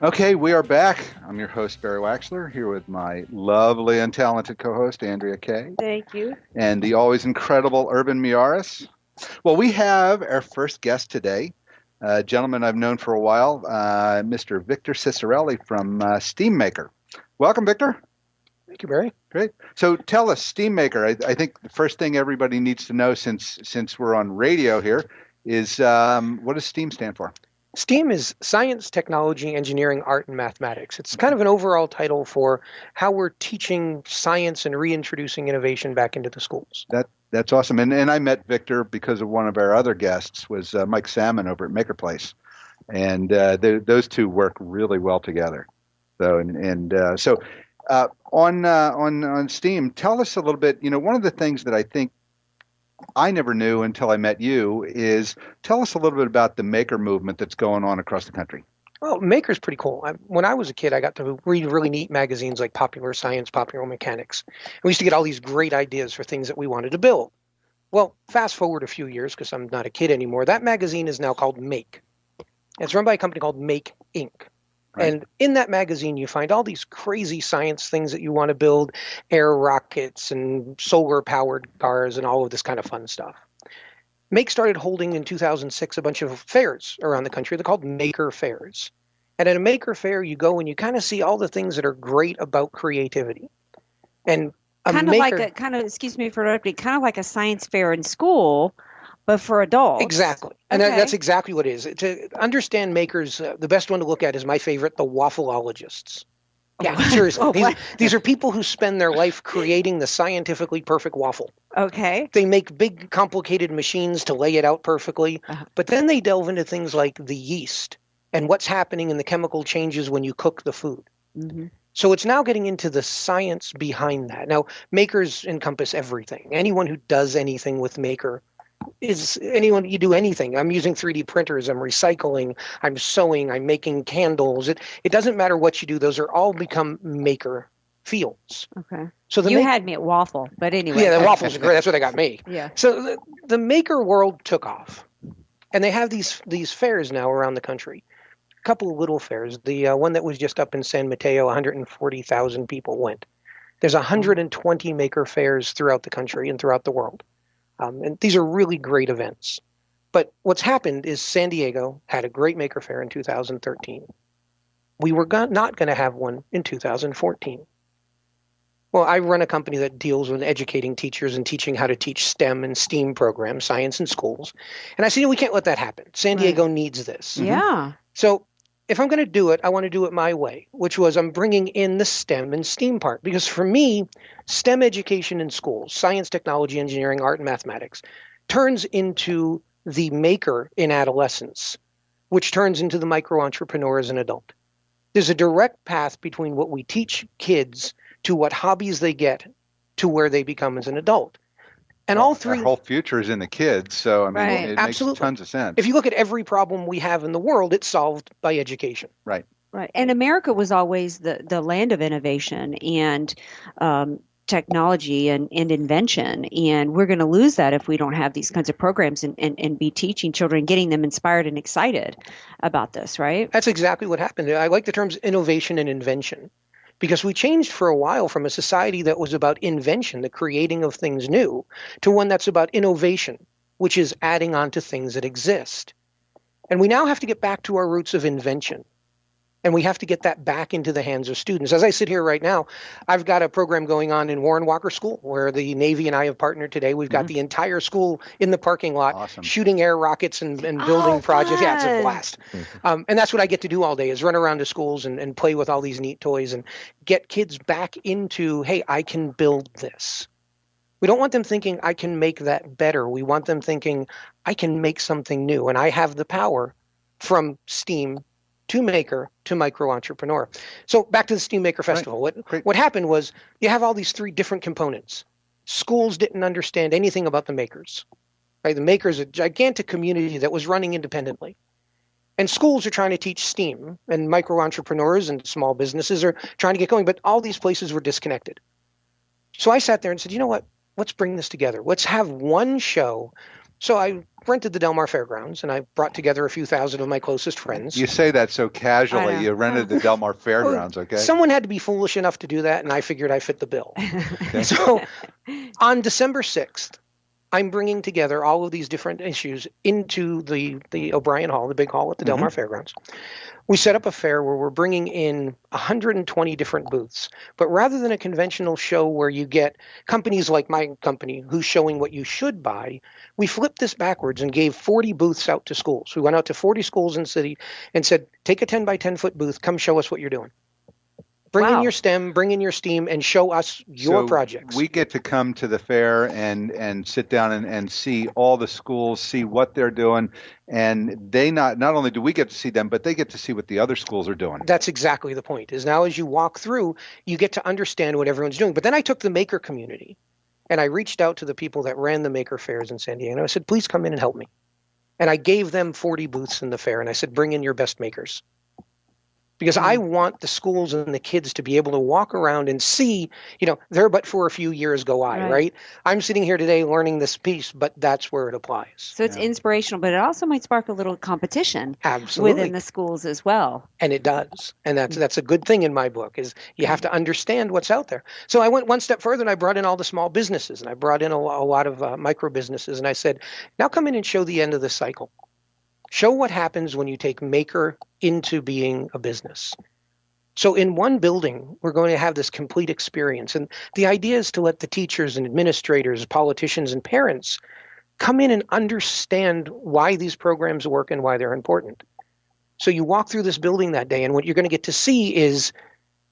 Okay, we are back. I'm your host, Barry Waxler, here with my lovely and talented co host, Andrea Kay, Thank you. and the always incredible Urban Miaris. Well, we have our first guest today, a gentleman I've known for a while, Mr. Victor Ciccarelli from Steam Maker. Welcome, Victor. Thank you, Barry. Great. So tell us, Steam Maker. I think the first thing everybody needs to know, since we're on radio here, is what does STEAM stand for? STEAM is science, technology, engineering, art, and mathematics. It's kind of an overall title for how we're teaching science and reintroducing innovation back into the schools. That's awesome. And I met Victor because of one of our other guests was Mike Salmon over at Maker Place, and those two work really well together. On Steam, tell us a little bit. One of the things that I think I never knew until I met you is tell us a little bit about the maker movement that's going on across the country. Well, Maker's pretty cool. When I was a kid, I got to read really neat magazines like Popular Science, Popular Mechanics. We used to get all these great ideas for things that we wanted to build. Well, fast forward a few years, because I'm not a kid anymore, that magazine is now called Make. It's run by a company called Make Inc. Right. And in that magazine, you find all these crazy science things that you want to build, air rockets and solar-powered cars and all of this kind of fun stuff. Make started holding in 2006 a bunch of fairs around the country. They're called Maker Fairs. And at a Maker Fair, you go and you kind of see all the things that are great about creativity. And excuse me for interrupting, kind of like a science fair in school, but for adults. Exactly. And that's exactly what it is. To understand makers, the best one to look at is my favorite, the waffleologists. Yeah, seriously. These are people who spend their life creating the scientifically perfect waffle. Okay. They make big, complicated machines to lay it out perfectly, but then they delve into things like the yeast and what's happening in the chemical changes when you cook the food. Mm-hmm. So it's now getting into the science behind that. Now, makers encompass everything. Anyone who does anything with Maker you do anything. I'm using 3D printers, I'm recycling, I'm sewing, I'm making candles. It doesn't matter what you do. Those are all become maker fields. Okay. So you had me at waffle, but anyway. Yeah, the waffles are great. That's what they got me. Yeah. So the maker world took off. And they have these fairs now around the country. A couple of little fairs. The one that was just up in San Mateo, 140,000 people went. There's 120 maker fairs throughout the country and throughout the world. And these are really great events. But what's happened is San Diego had a great maker fair in 2013. We were not going to have one in 2014. Well, I run a company that deals with educating teachers and teaching how to teach STEM and STEAM programs, science in schools. And I said, we can't let that happen. San Diego needs this. Yeah. So if I'm going to do it, I want to do it my way, which was I'm bringing in the STEM and STEAM part. Because for me, STEM education in schools, science, technology, engineering, art, and mathematics, turns into the maker in adolescence, which turns into the micro-entrepreneur as an adult. There's a direct path between what we teach kids to what hobbies they get to where they become as an adult. And all three. Our whole future is in the kids, so I mean, it Absolutely. Makes tons of sense. If you look at every problem we have in the world, it's solved by education. Right. Right. And America was always the land of innovation and technology and invention. And we're going to lose that if we don't have these kinds of programs and be teaching children, getting them inspired and excited about this, right? That's exactly what happened. I like the terms innovation and invention. Because we changed for a while from a society that was about invention, the creating of things new, to one that's about innovation, which is adding on to things that exist. And we now have to get back to our roots of invention. And we have to get that back into the hands of students. As I sit here right now, I've got a program going on in Warren Walker School where the Navy and I have partnered today. We've got the entire school in the parking lot shooting air rockets and building projects. Yeah, it's a blast. And that's what I get to do all day is run around to schools and play with all these neat toys and get kids back into, hey, I can build this. We don't want them thinking I can make that better. We want them thinking I can make something new and I have the power from STEAM to maker to micro-entrepreneur. So back to the STEAM Maker Festival. Right. What happened was you have all these three different components. Schools didn't understand anything about the makers. Right? The makers, a gigantic community that was running independently. And schools are trying to teach STEAM, and micro-entrepreneurs and small businesses are trying to get going, but all these places were disconnected. So I sat there and said, you know what? Let's bring this together. Let's have one show. So I rented the Del Mar Fairgrounds, and I brought together a few thousand of my closest friends. You say that so casually. You rented the Del Mar Fairgrounds, okay? Someone had to be foolish enough to do that, and I figured I fit the bill. Okay. So on December 6th, I'm bringing together all of these different issues into the O'Brien Hall, the big hall at the Del Mar Fairgrounds. We set up a fair where we're bringing in 120 different booths. But rather than a conventional show where you get companies like my company who's showing what you should buy, we flipped this backwards and gave 40 booths out to schools. We went out to 40 schools in the city and said, take a 10 by 10 foot booth, come show us what you're doing. Bring in your STEM, bring in your STEAM, and show us your projects. We get to come to the fair and sit down and see all the schools, see what they're doing, and they not only do we get to see them, but they get to see what the other schools are doing. That's exactly the point. Is now as you walk through, you get to understand what everyone's doing. But then I took the maker community, and I reached out to the people that ran the maker fairs in San Diego, and I said, please come in and help me. And I gave them 40 booths in the fair, and I said, bring in your best makers. Because I want the schools and the kids to be able to walk around and see, there but for a few years go by, right? I'm sitting here today learning this piece, but that's where it applies. So it's inspirational, but it also might spark a little competition within the schools as well. And it does. And that's a good thing in my book, is you have to understand what's out there. So I went one step further, and I brought in all the small businesses, and I brought in a lot of micro businesses, and I said, now come in and show the end of the cycle. Show what happens when you take maker into being a business. So in one building, we're going to have this complete experience. And the idea is to let the teachers and administrators, politicians, and parents come in and understand why these programs work and why they're important. So you walk through this building that day, and what you're going to get to see is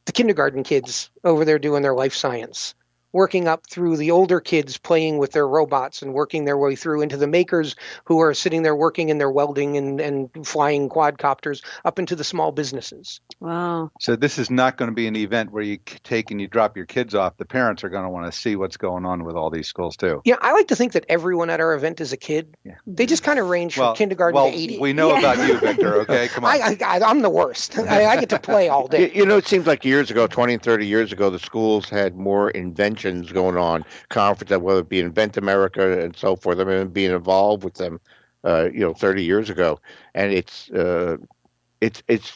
the kindergarten kids over there doing their life science, working up through the older kids playing with their robots and working their way through into the makers who are sitting there working in their welding and flying quadcopters up into the small businesses. Wow. So this is not going to be an event where you take and you drop your kids off. The parents are going to want to see what's going on with all these schools too. Yeah, I like to think that everyone at our event is a kid. Yeah. They just kind of range from kindergarten to 80. We know about you, Victor, okay? Come on. I'm the worst. I get to play all day. It seems like years ago, 20 and 30 years ago, the schools had more inventions going on, conferences, whether it be Invent America and so forth. I mean, being involved with them, 30 years ago, and it's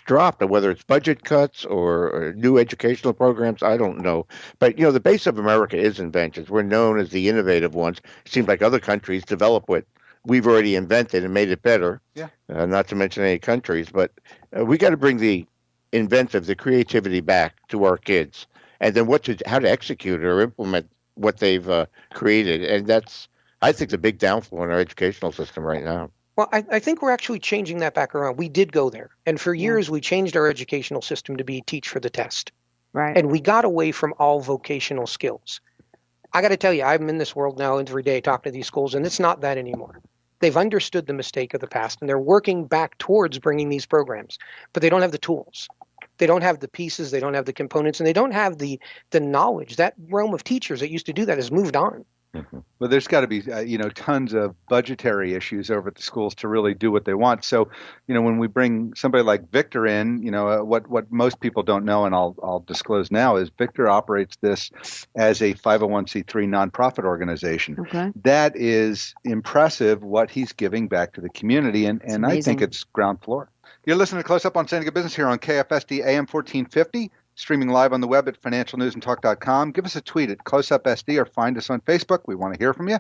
dropped. Whether it's budget cuts or new educational programs, I don't know. But the base of America is inventions. We're known as the innovative ones. It seems like other countries develop what we've already invented and made it better. Yeah. Not to mention any countries, but we got to bring the inventive, the creativity back to our kids. And then how to execute or implement what they've created. And that's, I think, the big downfall in our educational system right now. Well, I think we're actually changing that back around. We did go there. And for years, we changed our educational system to be teach for the test. Right. And we got away from all vocational skills. I got to tell you, I'm in this world now every day talking to these schools, and it's not that anymore. They've understood the mistake of the past, and they're working back towards bringing these programs. But they don't have the tools. They don't have the pieces, they don't have the components, and they don't have the knowledge. That realm of teachers that used to do that has moved on. Mm-hmm. Well, there's got to be, tons of budgetary issues over at the schools to really do what they want. So, when we bring somebody like Victor in, what most people don't know, and I'll disclose now, is Victor operates this as a 501c3 nonprofit organization. Okay. That is impressive what he's giving back to the community, and I think it's ground floor. You're listening to Close Up on San Diego Business here on KFSD AM 1450, streaming live on the web at financialnewsandtalk.com. Give us a tweet at CloseUpSD or find us on Facebook. We want to hear from you.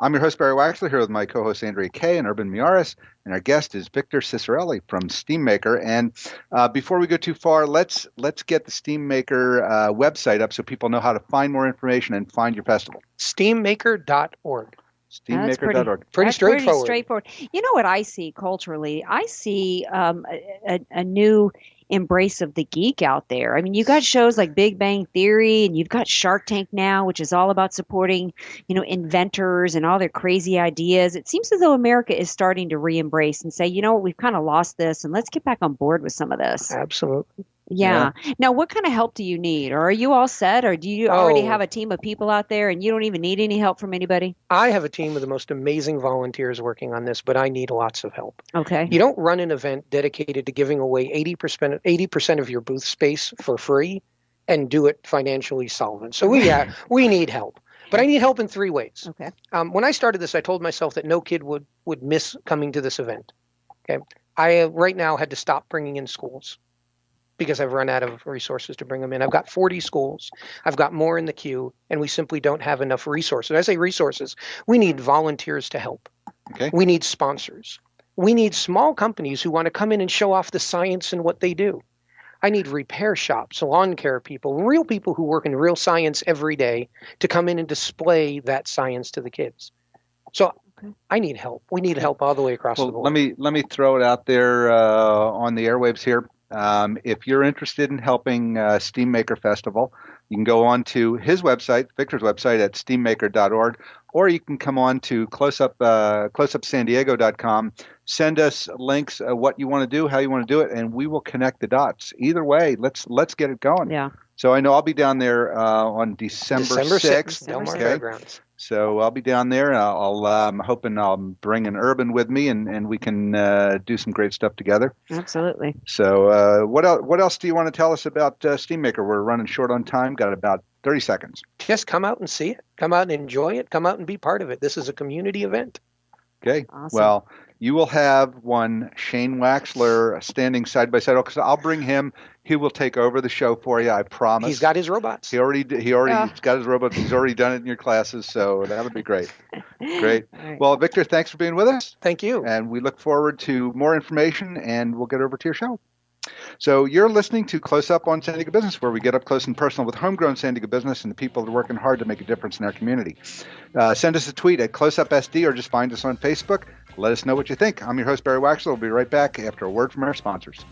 I'm your host, Barry Waxler, here with my co-host, Andrea Kay and Urban Miaris, and our guest is Victor Ciccarelli from SteamMaker. And before we go too far, let's get the SteamMaker website up so people know how to find more information and find your festival. SteamMaker.org. SteamMaker.org. Pretty straightforward. You know what I see culturally? I see a new embrace of the geek out there. I mean, you got shows like Big Bang Theory, and you've got Shark Tank now, which is all about supporting, inventors and all their crazy ideas. It seems as though America is starting to re-embrace and say, we've kind of lost this, and let's get back on board with some of this. Absolutely. Yeah. Now, what kind of help do you need? Or are you all set? Or do you already have a team of people out there and you don't even need any help from anybody? I have a team of the most amazing volunteers working on this, but I need lots of help. Okay. You don't run an event dedicated to giving away 80% of your booth space for free and do it financially solvent. So we need help. But I need help in 3 ways. Okay. When I started this, I told myself that no kid would miss coming to this event. Okay. I right now had to stop bringing in schools because I've run out of resources to bring them in. I've got 40 schools. I've got more in the queue, and we simply don't have enough resources. I say resources. We need volunteers to help. Okay. We need sponsors. We need small companies who want to come in and show off the science and what they do. I need repair shops, lawn care people, real people who work in real science every day to come in and display that science to the kids. So I need help. We need help all the way across the board. Let me throw it out there on the airwaves here. If you're interested in helping Steam Maker Festival, you can go on to his website, Victor's website at steammaker.org, or you can come on to closeupsandiego.com. Send us links of what you want to do, how you want to do it, and we will connect the dots. Either way, let's get it going. Yeah. So I know I'll be down there on December 6th. Del Mar Okay. Fairgrounds. So I'll be down there. I'm hoping I'll bring an Urban with me, and we can do some great stuff together. Absolutely. So what else do you want to tell us about SteamMaker? We're running short on time. Got about 30 seconds. Just come out and see it. Come out and enjoy it. Come out and be part of it. This is a community event. Okay. Awesome. Well, you will have one Shane Waxler standing side by side. Because I'll bring him. He will take over the show for you. I promise. He's got his robots. He already got his robots. He's already done it in your classes. So that would be great. Great. Right. Well, Victor, thanks for being with us. Thank you. And we look forward to more information, and we'll get over to your show. So you're listening to Close Up on San Diego Business, where we get up close and personal with homegrown San Diego business and the people that are working hard to make a difference in our community. Send us a tweet at CloseUpSD or just find us on Facebook. Let us know what you think. I'm your host, Barry Waxler. We'll be right back after a word from our sponsors.